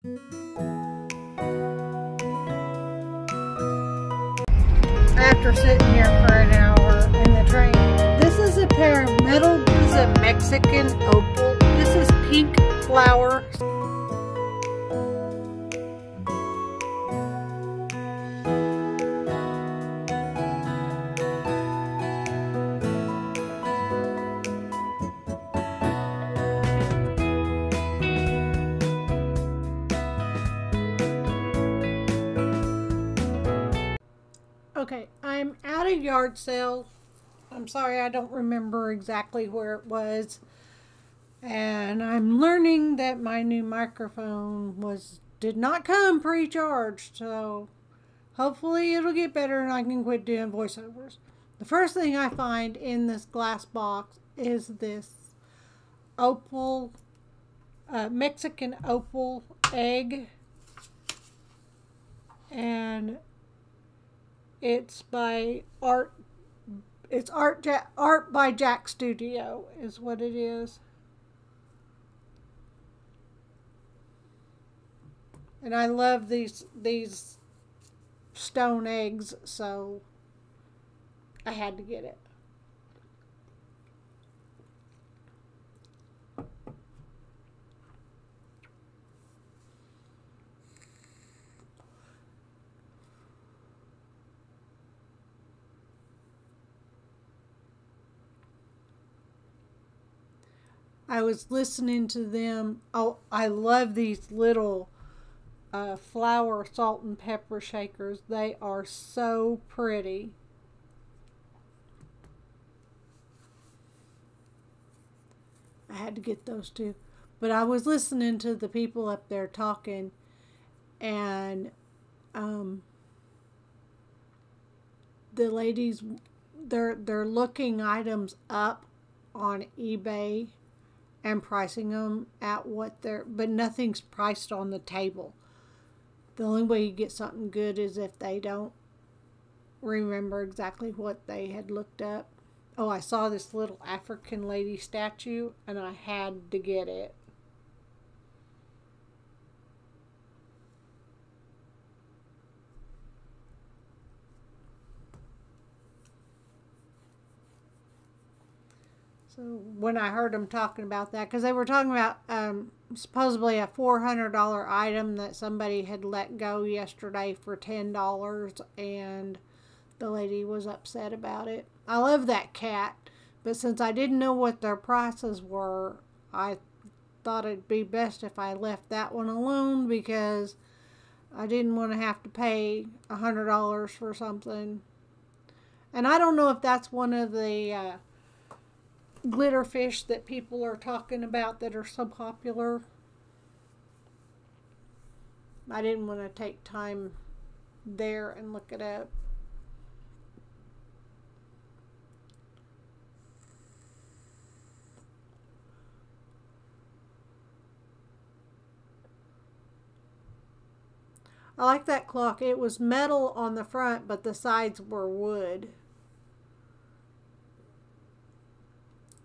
After sitting here for an hour in the train, this is a pair of metal. This is a Mexican opal. This is pink flower. Okay, I'm at a yard sale. I'm sorry, I don't remember exactly where it was. And I'm learning that my new microphone did not come pre-charged. So hopefully it'll get better and I can quit doing voiceovers. The first thing I find in this glass box is this opal, Mexican opal egg. And it's by Art. It's Art by Jack Studio is what it is. And I love these stone eggs, so I had to get it. I was listening to them. Oh, I love these little flour salt and pepper shakers. They are so pretty. I had to get those too. But I was listening to the people up there talking, and the ladies, they're looking items up on eBay and pricing them at what but nothing's priced on the table. The only way you get something good is if they don't remember exactly what they had looked up. Oh, I saw this little African lady statue and I had to get it. So when I heard them talking about that, because they were talking about supposedly a $400 item that somebody had let go yesterday for $10, and the lady was upset about it. I love that cat, but since I didn't know what their prices were, I thought it'd be best if I left that one alone, because I didn't want to have to pay $100 for something. And I don't know if that's one of the glitter fish that people are talking about that are so popular. I didn't want to take time there and look it up. I like that clock. It was metal on the front, but the sides were wood.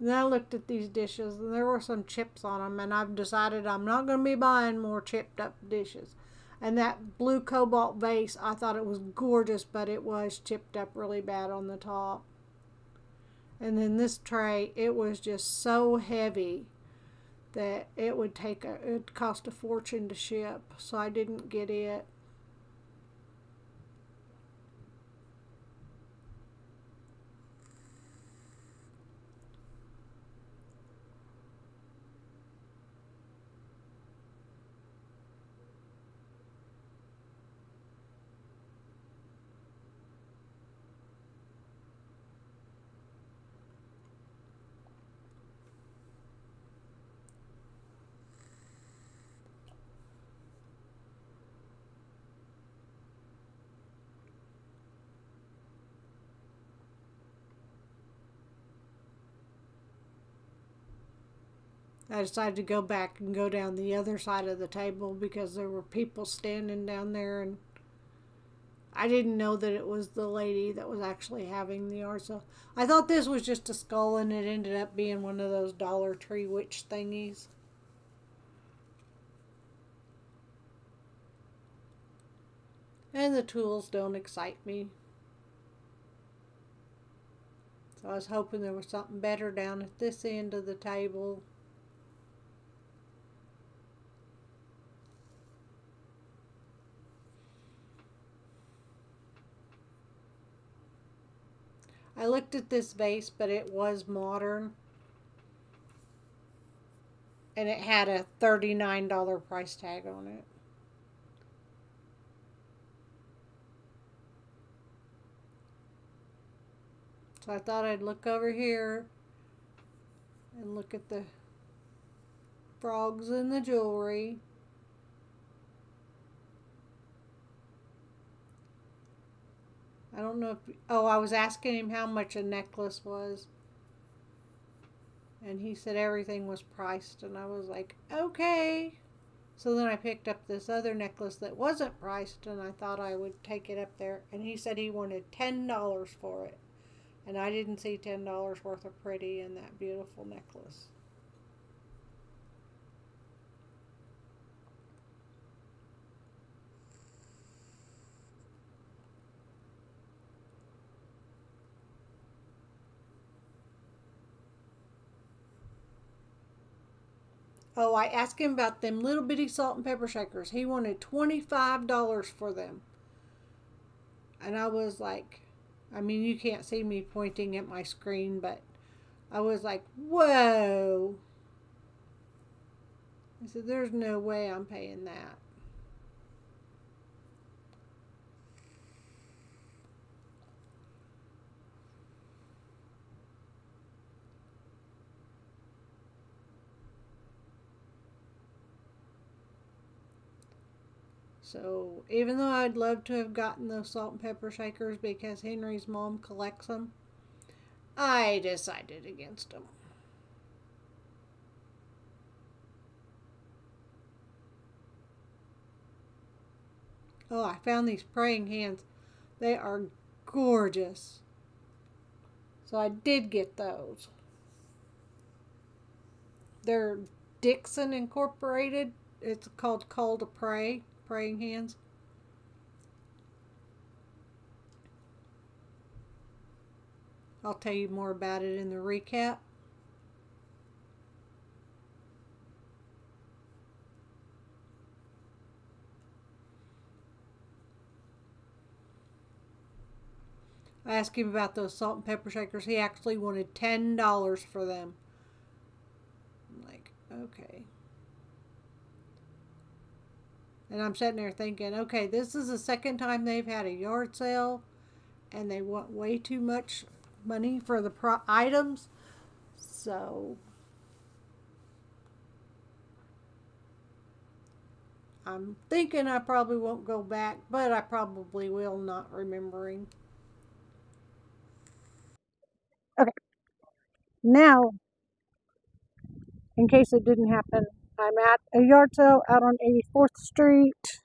Then I looked at these dishes, and there were some chips on them, and I've decided I'm not going to be buying more chipped up dishes. And that blue cobalt vase, I thought it was gorgeous, but it was chipped up really bad on the top. And then this tray, it was just so heavy that it would it'd cost a fortune to ship, so I didn't get it. I decided to go back and go down the other side of the table because there were people standing down there, and I didn't know that it was the lady that was actually having the yard sale. I thought this was just a skull, and it ended up being one of those Dollar Tree witch thingies. And the tools don't excite me. So I was hoping there was something better down at this end of the table. I looked at this vase, but it was modern. And it had a $39 price tag on it. So I thought I'd look over here and look at the frogs and the jewelry. I don't know if... Oh, I was asking him how much a necklace was. And he said everything was priced. And I was like, okay. So then I picked up this other necklace that wasn't priced. And I thought I would take it up there. And he said he wanted $10 for it. And I didn't see $10 worth of pretty in that beautiful necklace. Oh, I asked him about them little bitty salt and pepper shakers. He wanted $25 for them. And I was like, I mean, you can't see me pointing at my screen, but I was like, whoa. I said, there's no way I'm paying that. So even though I'd love to have gotten those salt and pepper shakers because Henry's mom collects them, I decided against them. Oh, I found these praying hands. They are gorgeous. So I did get those. They're Dixon Incorporated. It's called Call to Pray, praying hands. I'll tell you more about it in the recap. I asked him about those salt and pepper shakers. He actually wanted $10 for them. I'm like, okay. And I'm sitting there thinking, okay, this is the second time they've had a yard sale and they want way too much money for the items. So I'm thinking I probably won't go back, but I probably will, not remembering. Okay, now, in case it didn't happen, I'm at a yard sale out on 84th Street.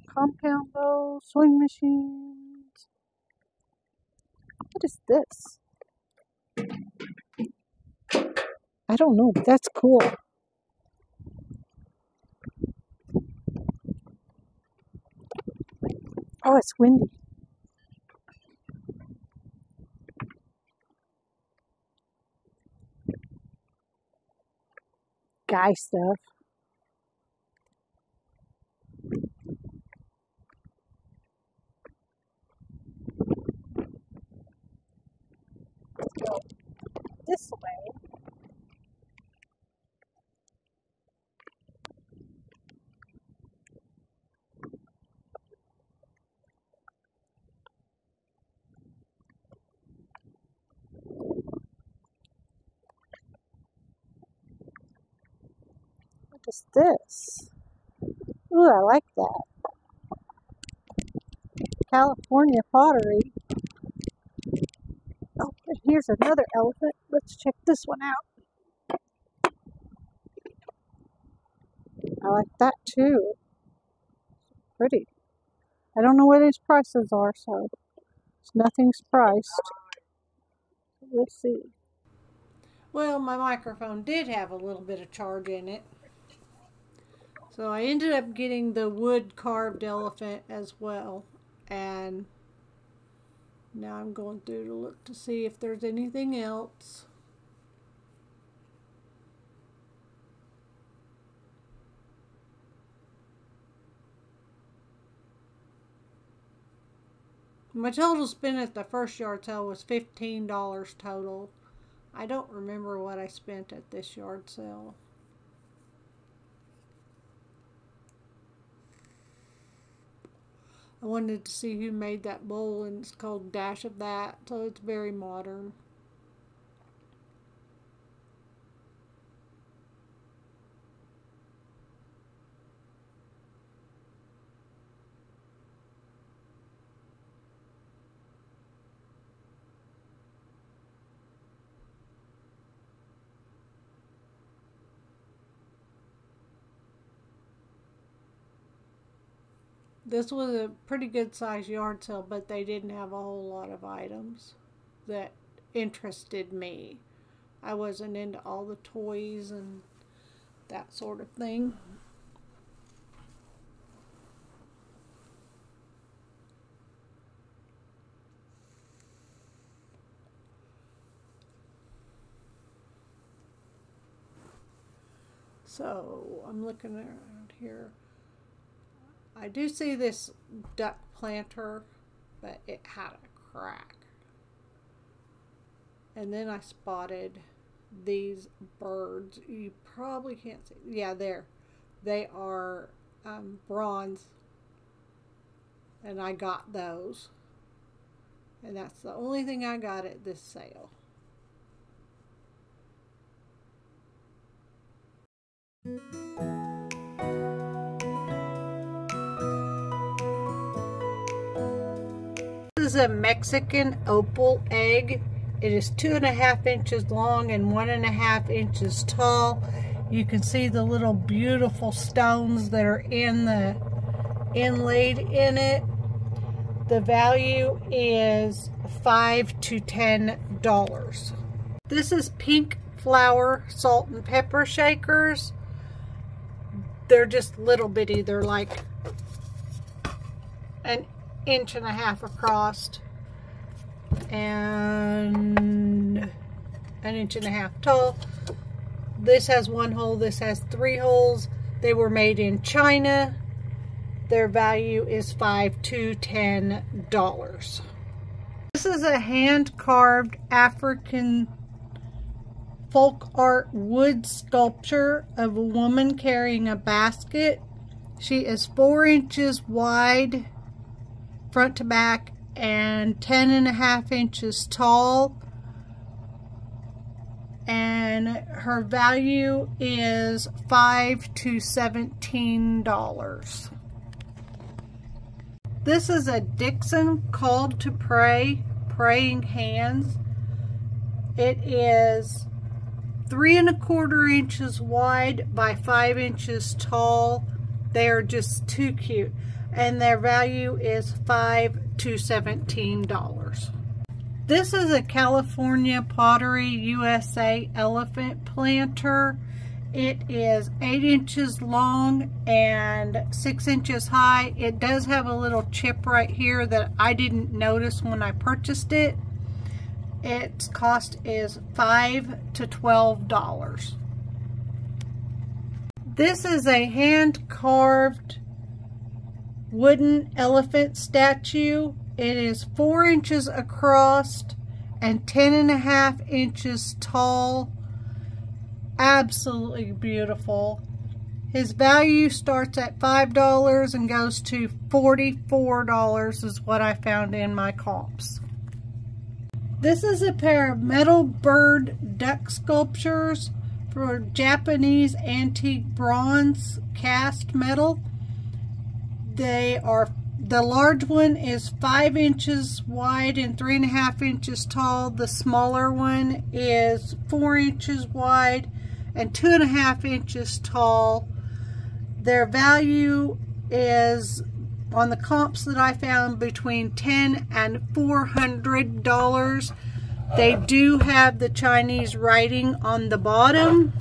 Compound bow, swing machines. What is this? I don't know, but that's cool. Oh, it's windy. Guy stuff. Let's go this way. What is this? Ooh, I like that. California pottery. Oh, and here's another elephant. Let's check this one out. I like that too. Pretty. I don't know what his prices are, so nothing's priced. Let's see. Well, my microphone did have a little bit of charge in it. So I ended up getting the wood carved elephant as well. And now I'm going through to look to see if there's anything else. My total spend at the first yard sale was $15 total. I don't remember what I spent at this yard sale. I wanted to see who made that bowl, and it's called Dash of That, so it's very modern. This was a pretty good sized yard sale, but they didn't have a whole lot of items that interested me. I wasn't into all the toys and that sort of thing. So I'm looking around here. I do see this duck planter, but it had a crack. And then I spotted these birds. You probably can't see. Yeah, there. They are bronze. And I got those. And that's the only thing I got at this sale. This is a Mexican opal egg. It is 2.5 inches long and 1.5 inches tall. You can see the little beautiful stones that are inlaid in it. The value is $5 to $10. This is pink flour salt and pepper shakers. They're just little bitty. They're like an 1.5 inches across and 1.5 inches tall. This has 1 hole. This has 3 holes. They were made in China. Their value is $5 to $10. This is a hand-carved African folk art wood sculpture of a woman carrying a basket. She is 4 inches wide front to back and 10.5 inches tall, and her value is $5 to $17. This is a Dixon Called to Pray praying hands. It is 3¼ inches wide by 5 inches tall. They are just too cute. And their value is $5 to $17. This is a California Pottery USA elephant planter. It is 8 inches long and 6 inches high. It does have a little chip right here that I didn't notice when I purchased it. Its cost is $5 to $12. This is a hand-carved wooden elephant statue. It is 4 inches across and 10.5 inches tall. Absolutely beautiful. His value starts at $5 and goes to $44 is what I found in my comps. This is a pair of metal bird duck sculptures for Japanese antique bronze cast metal. They are, the large one is 5 inches wide and 3.5 inches tall. The smaller one is 4 inches wide and 2.5 inches tall. Their value is, on the comps that I found, between $10 and $400. They do have the Chinese writing on the bottom.